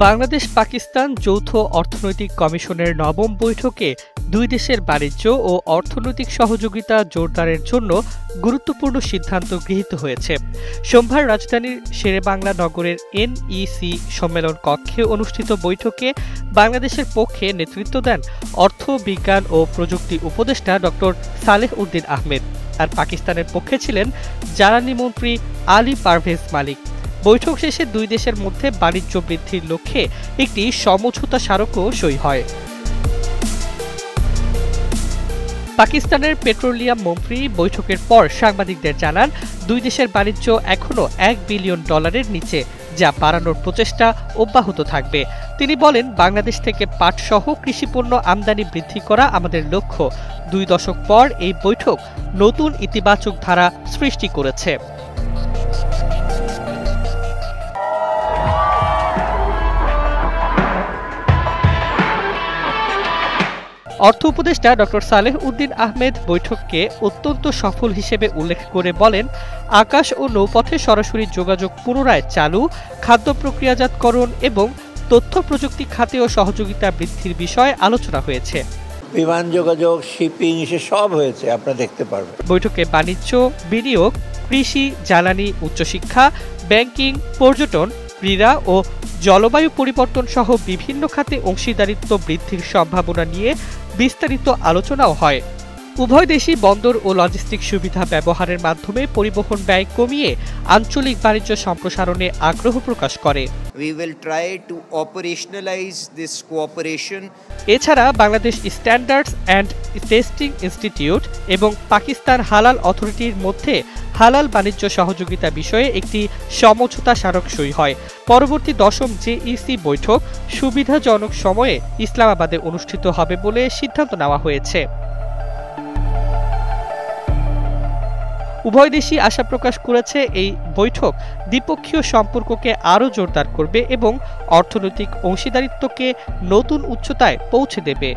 বাংলাদেশ পাকিস্তান যৌথ অর্থনৈতিক কমিশনের নবম বৈঠকে দুই দেশের বাণিজ্য ও অর্থনৈতিক সহযোগিতা জোরদারের জন্য গুরুত্বপূর্ণ সিদ্ধান্ত গৃহীত হয়েছে। সোমবার রাজধানীর শেরেবাংলা নগরের NEC সম্মেলন কক্ষে অনুষ্ঠিত বৈঠকে বাংলাদেশের পক্ষে নেতৃত্ব দেন অর্থ, বিজ্ঞান ও প্রযুক্তি উপদেষ্টা ডক্টর সালেহ উদ্দিন আহমেদ, আর পাকিস্তানের পক্ষে ছিলেন জ্বালানি মন্ত্রী আলী পারভেজ মালিক। বৈঠক শেষে দুই দেশের মধ্যে বাণিজ্য বৃদ্ধির লক্ষ্যে একটি সমঝোতা স্মারকও সই হয়। পাকিস্তানের পেট্রোলিয়াম মন্ত্রী বৈঠকের পর সাংবাদিকদের জানান, দুই দেশের বাণিজ্য এখনও $1 বিলিয়ন নিচে, যা বাড়ানোর প্রচেষ্টা অব্যাহত থাকবে। তিনি বলেন, বাংলাদেশ থেকে পাটসহ কৃষিপণ্য আমদানি বৃদ্ধি করা আমাদের লক্ষ্য। 2 দশক পর এই বৈঠক নতুন ইতিবাচক ধারা সৃষ্টি করেছে। অর্থ উপদেষ্টা ডক্টর সালেহ উদ্দিন আহমেদ বৈঠককে অত্যন্ত সফল হিসেবে উল্লেখ করে বলেন, আকাশ ও নৌপথে সরাসরি যোগাযোগ পুনরায় চালু, খাদ্য প্রক্রিয়াজাতকরণ এবং তথ্য প্রযুক্তি খাতেও সহযোগিতা বৃদ্ধির বিষয়ে আলোচনা হয়েছে। বিমান যোগাযোগ, শিপিং সব হয়েছে, আপনারা দেখতে পারবেন। বৈঠকে বাণিজ্য, বিনিয়োগ, কৃষি, জ্বালানি, উচ্চশিক্ষা, ব্যাংকিং, পর্যটন, ক্রীড়া ও জলবায়ু পরিবর্তন সহ বিভিন্ন খাতে অংশীদারিত্ব বৃদ্ধির সম্ভাবনা নিয়ে বিস্তারিত আলোচনাও হয়। উভয় দেশই বন্দর ও লজিস্টিক সুবিধা ব্যবহারের মাধ্যমে পরিবহন ব্যয় কমিয়ে আঞ্চলিক বাণিজ্য সম্প্রসারণে আগ্রহ প্রকাশ করে। এছাড়া Bangladesh standards and testing institute এবং পাকিস্তান হালাল অথরিটির মধ্যে হালাল বাণিজ্য সহযোগিতা বিষয়ে একটি সমঝোতা স্মারক সই হয়। পরবর্তী 10ম JEC বৈঠক সুবিধাজনক সময়ে ইসলামাবাদে অনুষ্ঠিত হবে বলে সিদ্ধান্ত নেওয়া হয়েছে। উভয় দেশই আশা প্রকাশ করেছে এই বৈঠক দ্বিপক্ষীয় সম্পর্ককে আরও জোরদার করবে এবং অর্থনৈতিক অংশীদারিত্বকে নতুন উচ্চতায় পৌঁছে দেবে।